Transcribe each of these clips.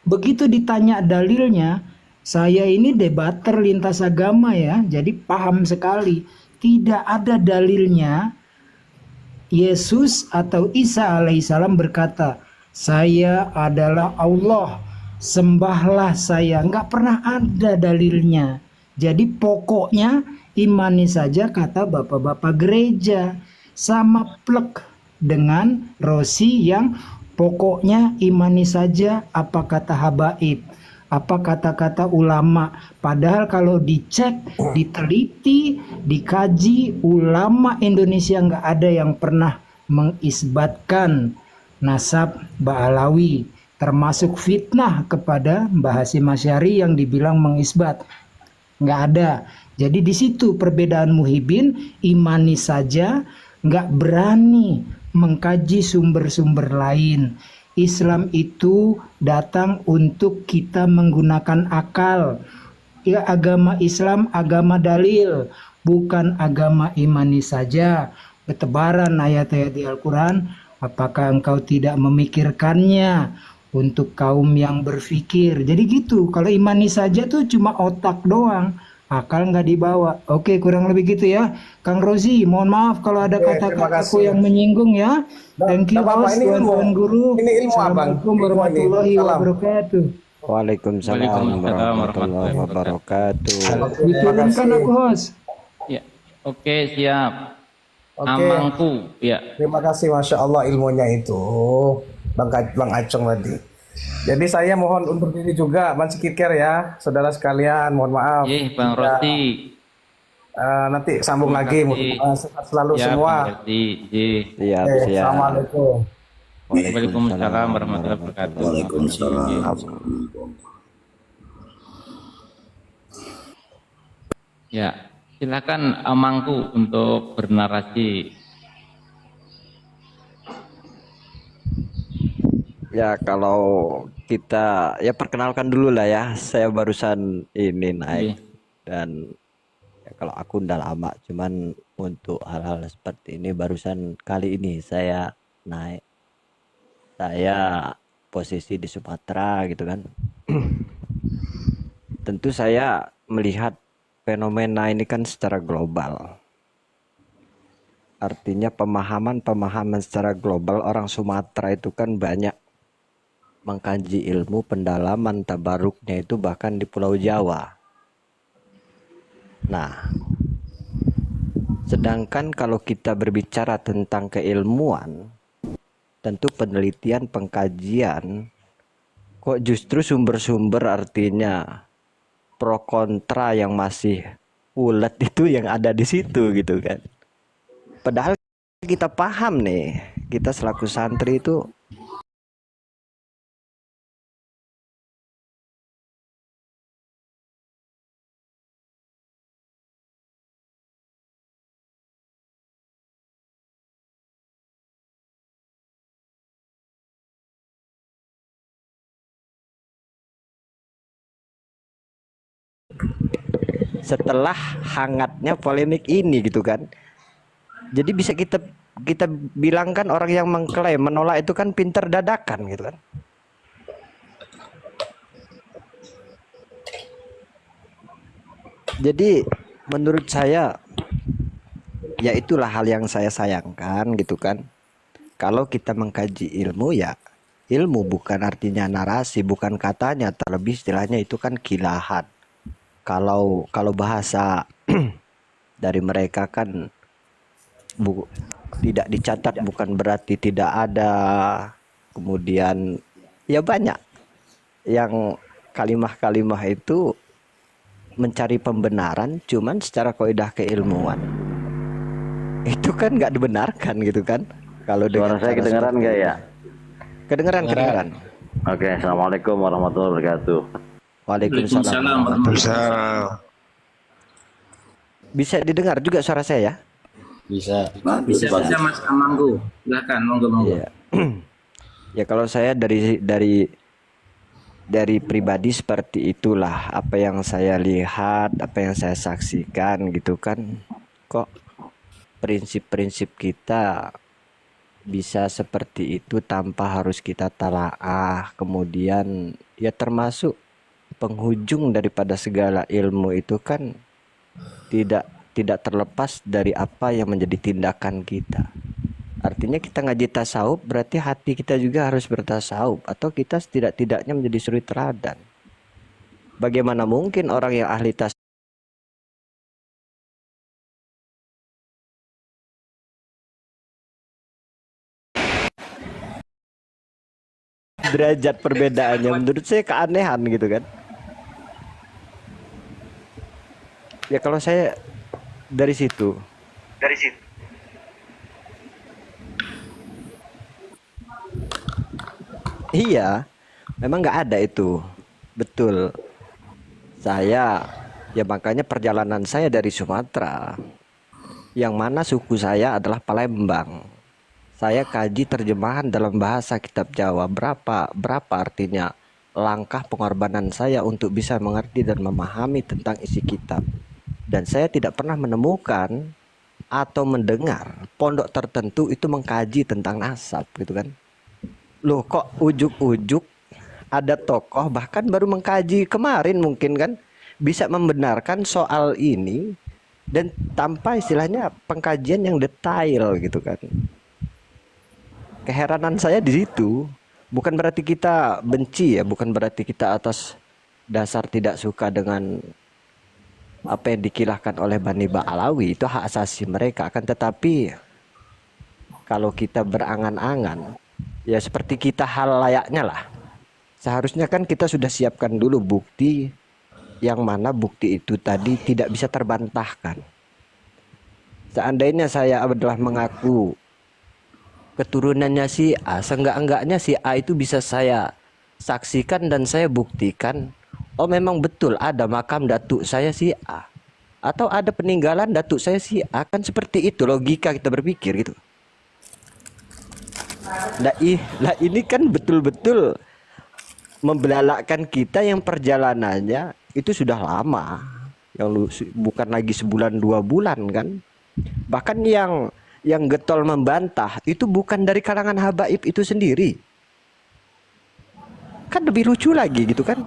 Begitu ditanya dalilnya, saya ini debater lintas agama ya, jadi paham sekali. Tidak ada dalilnya Yesus atau Isa alaihissalam berkata, saya adalah Allah, sembahlah saya. Nggak pernah ada dalilnya. Jadi pokoknya imani saja kata bapak-bapak gereja. Sama plek dengan Rosi yang pokoknya imani saja apa kata habaib, apa kata-kata ulama. Padahal kalau dicek, diteliti, dikaji, ulama Indonesia nggak ada yang pernah mengisbatkan nasab Ba'alawi, termasuk fitnah kepada Mbah Hasyim Asy'ari yang dibilang mengisbat. Nggak ada. Jadi di situ perbedaan Muhyiddin, imani saja, nggak berani mengkaji sumber-sumber lain. Islam itu datang untuk kita menggunakan akal. Ya, agama Islam agama dalil, bukan agama imani saja. Bertebaran ayat-ayat di Al-Quran, apakah engkau tidak memikirkannya untuk kaum yang berpikir. Jadi gitu, kalau imani saja tuh cuma otak doang, akal nggak dibawa. Oke, kurang lebih gitu ya. Kang Rozi, mohon maaf kalau ada Oke, terima kata-kataku kasih. yang menyinggung ya. Thank Nggak you apa-apa, host, ini ilmu. tuan-tuan guru. Ini ilmu, Abang. Assalamualaikum Ilmu ini. warahmatullahi Salam. wabarakatuh. Waalaikumsalam Waalaikumsalam warahmatullahi warahmatullahi wabarakatuh. wabarakatuh. Oke, terima Diturunkan kasih. aku host. Ya, oke siap. Oke, Amangku, ya. terima kasih. Masya Allah ilmunya itu. Bang Acong tadi. Jadi saya mohon undur diri juga, Bang Cikikir ya. Saudara sekalian, mohon maaf. Bang Ya, Roti. nanti sambung Terima lagi. kasih. Sehat selalu Ya, semua. Bang Roti. Siap, Oke, siap. Assalamualaikum. Waalaikumsalam warahmatullahi wabarakatuh. Waalaikumsalam. Ya, silakan Amangku untuk bernarasi. Ya, kalau kita ya perkenalkan dulu lah ya. Saya barusan ini naik Iya. dan ya, kalau aku udah lama, cuman untuk hal-hal seperti ini barusan kali ini saya naik. Saya posisi di Sumatera gitu kan. Tentu saya melihat fenomena ini kan secara global. Artinya pemahaman secara global orang Sumatera itu kan banyak mengkaji ilmu pendalaman tabaruknya itu bahkan di Pulau Jawa. Nah, sedangkan kalau kita berbicara tentang keilmuan, tentu penelitian, pengkajian, kok justru sumber-sumber artinya pro kontra yang masih ulet itu yang ada di situ gitu kan. Padahal kita paham nih, kita selaku santri itu setelah hangatnya polemik ini gitu kan. Jadi bisa kita bilang kan orang yang mengklaim menolak itu kan pinter dadakan gitu kan. Jadi menurut saya ya itulah hal yang saya sayangkan gitu kan. Kalau kita mengkaji ilmu ya ilmu bukan artinya narasi, bukan katanya, terlebih istilahnya itu kan kilahat. Kalau bahasa dari mereka kan tidak dicatat bukan berarti tidak ada. Kemudian ya banyak yang kalimah-kalimah itu mencari pembenaran cuman secara kaidah keilmuan itu kan nggak dibenarkan gitu kan. Kalau Suara saya kedengaran nggak ya? Kedengaran. Oke, assalamualaikum warahmatullahi wabarakatuh. Waalaikumsalam. Bisa didengar juga suara saya ya? Bisa. Bisa Mas Amangku. Silakan, monggo. Iya. Ya kalau saya dari pribadi seperti itulah apa yang saya lihat, apa yang saya saksikan gitu kan. Kok prinsip-prinsip kita bisa seperti itu tanpa harus kita talaah. Kemudian ya termasuk penghujung daripada segala ilmu itu kan tidak tidak terlepas dari apa yang menjadi tindakan kita. Artinya kita ngaji tasawuf berarti hati kita juga harus bertasawuf, atau kita setidak-tidaknya menjadi suri teladan. Bagaimana mungkin orang yang ahli tasawuf derajat perbedaannya, menurut saya keanehan gitu kan. Ya kalau saya dari situ iya, memang nggak ada itu, betul. Saya ya makanya perjalanan saya dari Sumatera, yang mana suku saya adalah Palembang. Saya kaji terjemahan dalam bahasa kitab Jawa. Berapa artinya langkah pengorbanan saya untuk bisa mengerti dan memahami tentang isi kitab. Dan saya tidak pernah menemukan atau mendengar pondok tertentu itu mengkaji tentang nasab gitu kan. Loh kok ujuk-ujuk ada tokoh bahkan baru mengkaji kemarin mungkin kan, bisa membenarkan soal ini dan tanpa istilahnya pengkajian yang detail gitu kan. Keheranan saya di situ. Bukan berarti kita benci ya, bukan berarti kita atas dasar tidak suka dengan apa yang dikilahkan oleh Bani Ba'alawi, itu hak asasi mereka. Akan tetapi kalau kita berangan-angan, ya seperti kita hal layaknya lah. Seharusnya kan kita sudah siapkan dulu bukti, yang mana bukti itu tadi tidak bisa terbantahkan. Seandainya saya adalah mengaku keturunannya si A, seenggak-enggaknya si A itu bisa saya saksikan dan saya buktikan, oh memang betul ada makam datuk saya si A, atau ada peninggalan datuk saya si A, kan seperti itu logika kita berpikir gitu. Nah ini kan betul-betul membelalakkan kita yang perjalanannya itu sudah lama, yang bukan lagi sebulan 2 bulan kan. Bahkan yang getol membantah itu bukan dari kalangan habaib itu sendiri. Kan lebih lucu lagi gitu kan.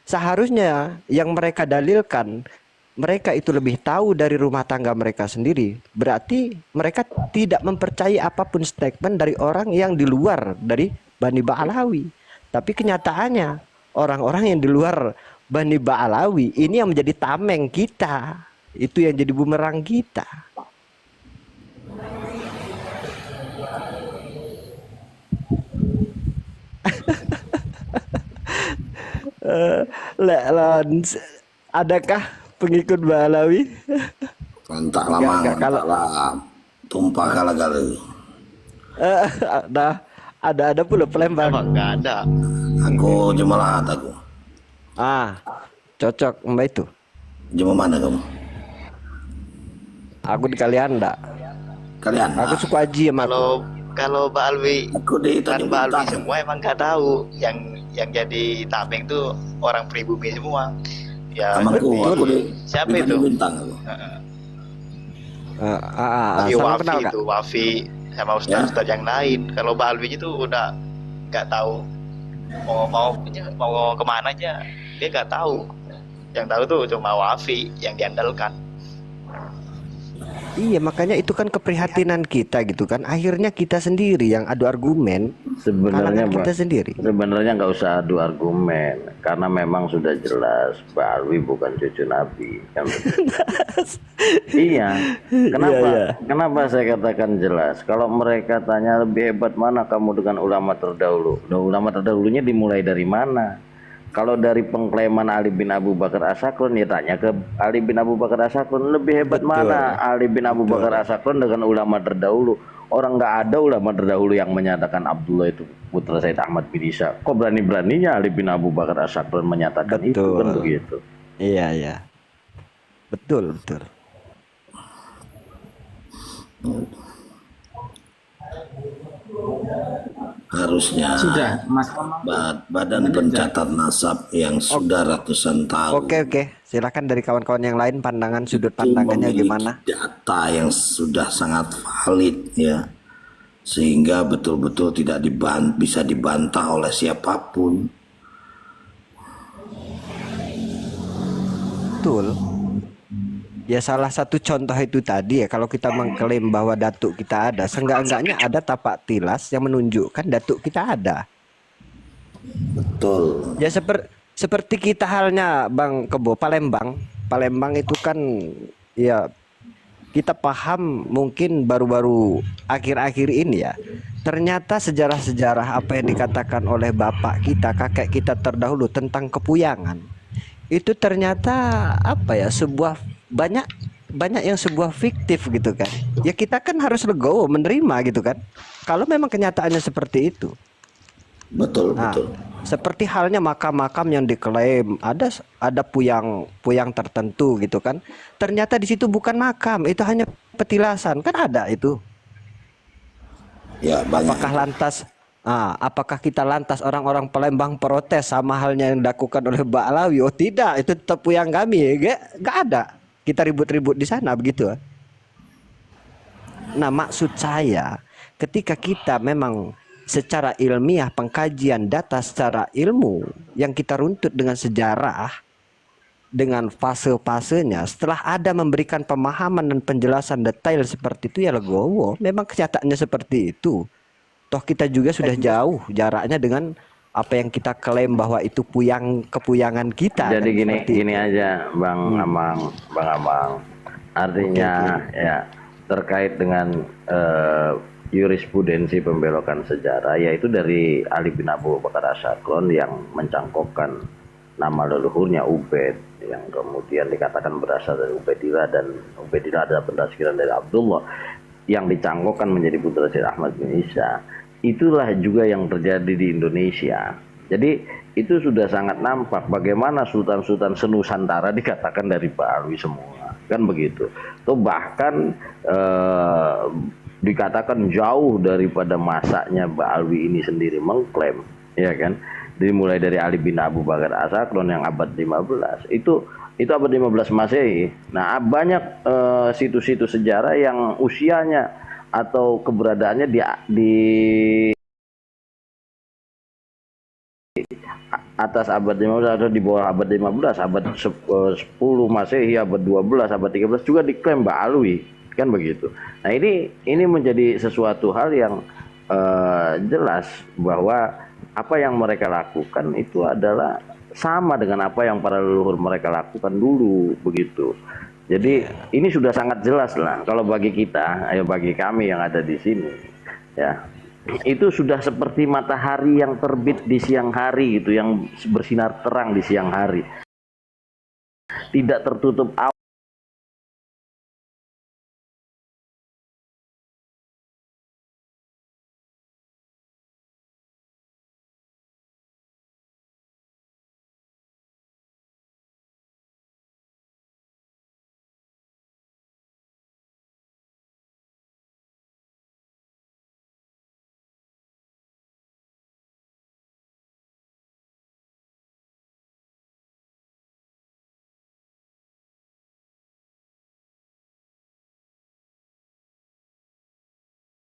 Seharusnya yang mereka dalilkan, mereka itu lebih tahu dari rumah tangga mereka sendiri. Berarti mereka tidak mempercayai apapun statement dari orang yang di luar dari Bani Ba'alawi. Tapi kenyataannya orang-orang yang di luar Bani Ba'alawi ini yang menjadi tameng kita. Itu yang jadi bumerang kita. Adakah pengikut Ba'alawi? Kontak lama, kontak lah. Tumpah kala-kala. Nah, ada pula Palembang. Enggak ada. Aku jemaat aku. Cocok mbak itu. Jemaah mana kamu? Aku di Kalianda. Kalian? Aku suka haji sama aku. Kalau Mbak Alwi, Aku di kan Tanjung Mbak Alwi Bintang. semua emang nggak tahu yang jadi tameng tuh orang pribumi semua. Ya Temanku, aku di siapa di itu? Tanjung Bintang aku. Iya Salam Wafi kenal kak. itu, Wafi sama ustaz-ustaz yang lain. Kalau Mbak Alwi itu udah nggak tahu mau kemana aja, dia nggak tahu. Yang tahu tuh cuma Wafi yang diandalkan. Iya makanya itu kan keprihatinan kita gitu kan. Akhirnya kita sendiri yang adu argumen. Sebenarnya Kalangan kita Pak, sendiri. sebenarnya nggak usah adu argumen karena memang sudah jelas Pak Alwi bukan cucu Nabi kan. Iya. Kenapa? Iya. Kenapa saya katakan jelas? Kalau mereka tanya lebih hebat mana kamu dengan ulama terdahulu? Nah, ulama terdahulunya dimulai dari mana? Kalau dari pengklaiman Ali bin Abu Bakar As-Sakrun, ya tanya ke Ali bin Abu Bakar As-Sakrun, lebih hebat mana Ali bin Abu Bakar As-Sakrun dengan ulama terdahulu? Orang nggak ada ulama terdahulu yang menyatakan Abdullah itu putra Said Ahmad bin Isa. Kok berani-beraninya Ali bin Abu Bakar As-Sakrun menyatakan itu kan begitu? Iya. Betul. Harusnya Sudah, Mas Amang. Badan Pencatat Nasab yang sudah ratusan tahun Oke. Silakan dari kawan-kawan yang lain sudut itu pandangannya memiliki gimana? data yang sudah sangat valid ya. sehingga betul-betul tidak bisa dibantah oleh siapapun. Betul. Ya salah satu contoh itu tadi ya, kalau kita mengklaim bahwa datuk kita ada, seenggak-enggaknya ada tapak tilas yang menunjukkan datuk kita ada. Betul. Ya seperti kita halnya Bang Kebo, Palembang. Palembang itu kan ya kita paham mungkin baru-baru akhir-akhir ini ya. Ternyata sejarah-sejarah apa yang dikatakan oleh bapak kita, kakek kita terdahulu tentang kepuyangan, itu ternyata apa ya, sebuah banyak yang sebuah fiktif gitu kan. Ya kita kan harus legowo menerima gitu kan, kalau memang kenyataannya seperti itu. Betul, Nah, betul. seperti halnya makam-makam yang diklaim ada puyang tertentu gitu kan. Ternyata di situ bukan makam, itu hanya petilasan. Kan ada itu. Ya, banyak. Apakah kita lantas orang-orang Palembang protes sama halnya yang dilakukan oleh Mbak Alawi? Oh tidak, itu tetap puyang kami. Gak ada. Kita ribut-ribut di sana begitu. Nah, maksud saya ketika kita memang secara ilmiah, pengkajian data secara ilmu yang kita runtut dengan sejarah, dengan fase-fasenya, setelah ada memberikan pemahaman dan penjelasan detail seperti itu, ya legowo, memang kenyataannya seperti itu. Toh kita juga sudah jauh jaraknya dengan apa yang kita klaim bahwa itu kepuyangan kita. Jadi kan, gini aja Bang Amang, artinya ya terkait dengan jurisprudensi pembelokan sejarah, yaitu dari Ali bin Abu Bakar As-Saklon yang mencangkokkan nama leluhurnya Ubaid, yang kemudian dikatakan berasal dari Ubaidillah, dan Ubaidillah adalah pendasiran dari Abdullah yang dicangkokkan menjadi putra Syekh Ahmad bin Isa. Itulah juga yang terjadi di Indonesia. Jadi itu sudah sangat nampak bagaimana sultan-sultan senusantara dikatakan dari Ba'alwi semua, kan begitu. Tuh bahkan dikatakan jauh daripada masanya Ba'alwi ini sendiri mengklaim, ya kan, dimulai dari Ali bin Abu Bakar As-Saklon yang abad 15 itu abad 15 Masehi. Nah, banyak situs-situs sejarah yang usianya atau keberadaannya di atas abad 15 atau di bawah abad 15, abad 10 Masehi, abad 12, abad 13 juga diklaim Ba'alwi, kan begitu. Nah, ini menjadi sesuatu hal yang jelas bahwa apa yang mereka lakukan itu adalah sama dengan apa yang para leluhur mereka lakukan dulu, begitu. Jadi ini sudah sangat jelas lah kalau bagi kita, bagi kami yang ada di sini, ya. Itu sudah seperti matahari yang terbit di siang hari gitu, yang bersinar terang di siang hari. Tidak tertutup awan.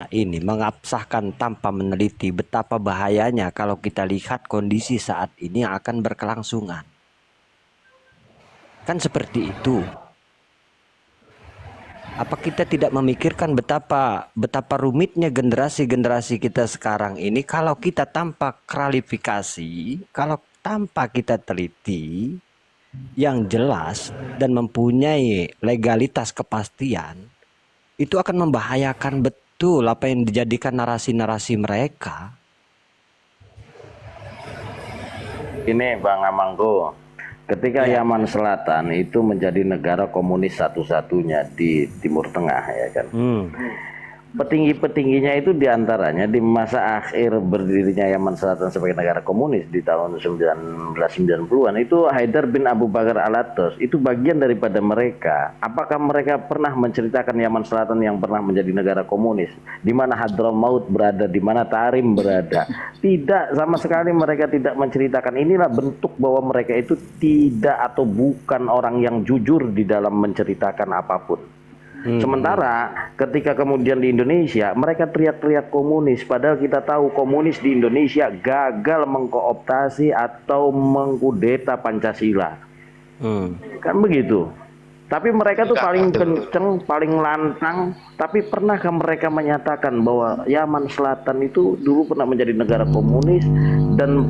Ini mengabsahkan tanpa meneliti betapa bahayanya kalau kita lihat kondisi saat ini yang akan berkelangsungan. Kan seperti itu. Apa kita tidak memikirkan betapa rumitnya generasi-generasi kita sekarang ini kalau kita tanpa klarifikasi, kalau tanpa kita teliti yang jelas dan mempunyai legalitas kepastian, itu akan membahayakan betul apa yang dijadikan narasi-narasi mereka. Ini Bang Amanggo, ketika Yaman Selatan itu menjadi negara komunis satu-satunya di Timur Tengah, ya kan. Petinggi-petingginya itu diantaranya di masa akhir berdirinya Yaman Selatan sebagai negara komunis di tahun 1990-an itu Haidar bin Abu Bakar Al-Attas itu bagian daripada mereka. Apakah mereka pernah menceritakan Yaman Selatan yang pernah menjadi negara komunis, di mana Hadramaut berada, di mana Tarim berada? Tidak, sama sekali mereka tidak menceritakan. Inilah bentuk bahwa mereka itu tidak atau bukan orang yang jujur di dalam menceritakan apapun. Sementara ketika kemudian di Indonesia mereka teriak-teriak komunis, padahal kita tahu komunis di Indonesia gagal mengkooptasi atau mengkudeta Pancasila. Kan begitu. Tapi mereka tuh paling kenceng, paling lantang. Tapi pernahkah mereka menyatakan bahwa Yaman Selatan itu dulu pernah menjadi negara komunis dan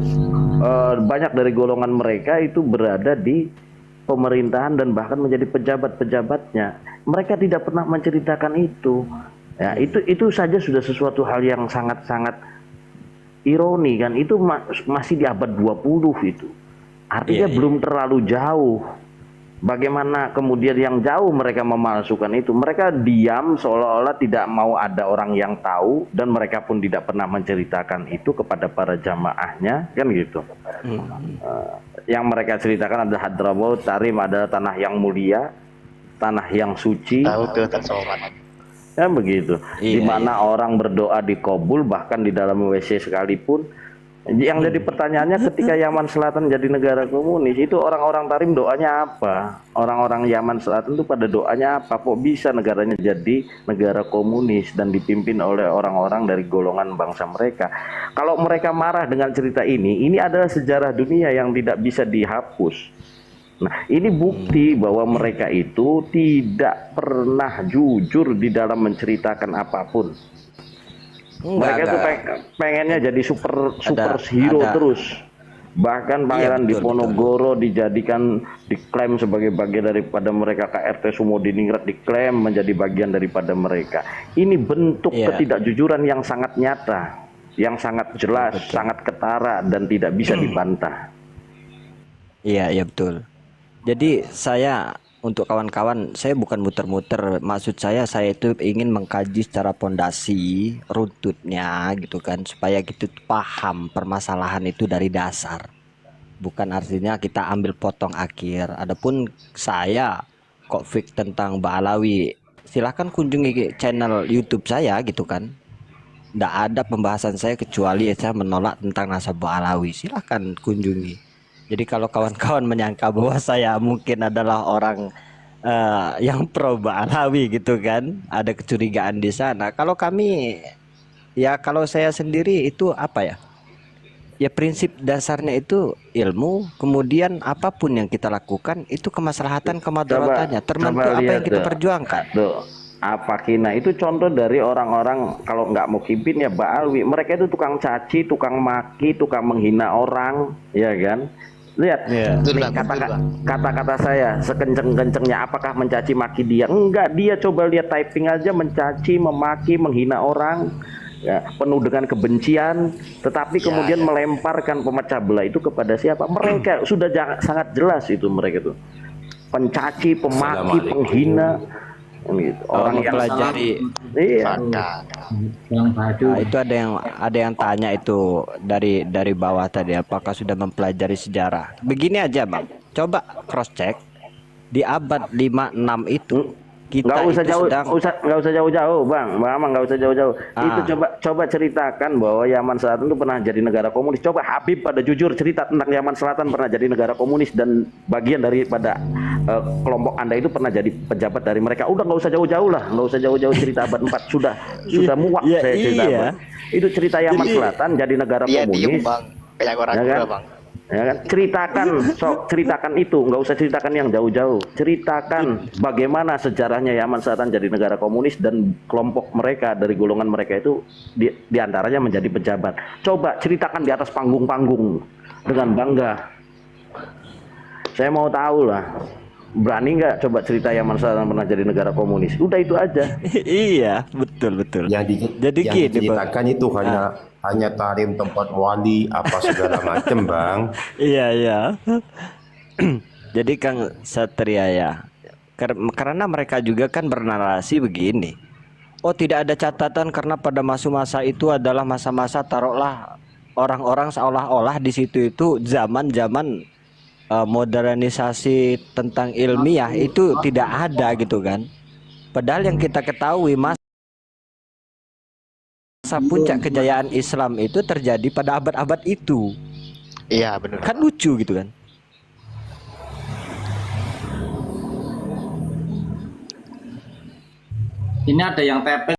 banyak dari golongan mereka itu berada di pemerintahan dan bahkan menjadi pejabat-pejabatnya. Mereka tidak pernah menceritakan itu. Ya, itu saja sudah sesuatu hal yang sangat-sangat ironi kan. Itu masih di abad 20 itu. Artinya belum terlalu jauh. Bagaimana kemudian yang jauh mereka memalsukan itu? Mereka diam seolah-olah tidak mau ada orang yang tahu dan mereka pun tidak pernah menceritakan itu kepada para jamaahnya, kan gitu. Yang mereka ceritakan adalah Hadramaut, Tarim adalah tanah yang mulia, tanah yang suci. Tahu tuh tersomat. Ya begitu. Di mana orang berdoa dikabul bahkan di dalam WC sekalipun. Yang jadi pertanyaannya ketika Yaman Selatan jadi negara komunis itu orang-orang Tarim doanya apa? Orang-orang Yaman Selatan itu pada doanya apa? Kok bisa negaranya jadi negara komunis dan dipimpin oleh orang-orang dari golongan bangsa mereka? Kalau mereka marah dengan cerita ini adalah sejarah dunia yang tidak bisa dihapus. Nah, ini bukti bahwa mereka itu tidak pernah jujur di dalam menceritakan apapun. Mereka tuh pengennya jadi super hero terus. Bahkan Pangeran Diponegoro dijadikan, diklaim sebagai bagian daripada mereka. KRT Sumodiningrat diklaim menjadi bagian daripada mereka. Ini bentuk ketidakjujuran yang sangat nyata, yang sangat jelas, sangat ketara dan tidak bisa dibantah. Iya betul. Jadi saya untuk kawan-kawan, saya bukan muter-muter. Maksud saya itu ingin mengkaji secara pondasi runtutnya gitu kan, supaya kita paham permasalahan itu dari dasar. Bukan artinya kita ambil potong akhir. Adapun saya kok fik tentang Ba'alawi, silahkan kunjungi channel YouTube saya gitu kan. Nggak ada pembahasan saya kecuali saya menolak tentang nasab Ba'alawi. Silahkan kunjungi. Jadi kalau kawan-kawan menyangka bahwa saya mungkin adalah orang yang pro Ba'alawi gitu kan, ada kecurigaan di sana. Kalau kami, ya kalau saya sendiri itu apa ya? Ya prinsip dasarnya itu ilmu, kemudian apapun yang kita lakukan itu kemaslahatan kemadaratannya, termasuk apa yang kita perjuangkan. Tuh. Apa kina itu contoh dari orang-orang kalau nggak mau kimpin ya Ba'alawi. Mereka itu tukang caci, tukang maki, tukang menghina orang, ya kan? Lihat, kata-kata saya sekenceng-kencengnya apakah mencaci maki dia? Enggak, dia coba lihat typing aja mencaci, memaki, menghina orang, ya, penuh dengan kebencian, tetapi kemudian melemparkan pemecah belah itu kepada siapa? Mereka sudah sangat jelas itu mereka itu pencaci, pemaki, penghina. Gitu. Orang yang pelajari Nah, itu ada yang tanya itu dari bawah tadi, apakah sudah mempelajari sejarah. Begini aja Bang, coba cross check di abad 56 itu kita nggak usah jauh-jauh Bang Amang, nggak usah jauh-jauh. Itu coba ceritakan bahwa Yaman Selatan itu pernah jadi negara komunis. Coba Habib pada jujur cerita tentang Yaman Selatan pernah jadi negara komunis dan bagian daripada kelompok Anda itu pernah jadi pejabat dari mereka. Udah nggak usah jauh-jauh lah, nggak usah jauh-jauh cerita abad 4 sudah muak saya cerita Bang. Itu cerita Yaman Selatan jadi negara komunis. Kayak orang Bang. Ya kan? Ceritakan itu, nggak usah ceritakan yang jauh-jauh. Ceritakan bagaimana sejarahnya Yaman Selatan jadi negara komunis dan kelompok mereka dari golongan mereka itu diantaranya menjadi pejabat. Coba ceritakan di atas panggung-panggung dengan bangga. Saya mau tahu lah, berani nggak coba cerita Yaman Selatan pernah jadi negara komunis? Udah itu aja. Iya, betul. Yang diceritakan itu hanya Tarim tempat wali apa segala macam Bang. Iya. Jadi Kang Satria ya, karena mereka juga kan bernarasi begini. Oh tidak ada catatan karena pada masa itu adalah masa-masa taruhlah orang-orang seolah-olah di situ itu zaman modernisasi tentang ilmiah itu tidak ada gitu kan. Padahal yang kita ketahui masa puncak kejayaan Islam itu terjadi pada abad-abad itu. Iya benar. Kan lucu gitu kan. Ini ada yang tepek.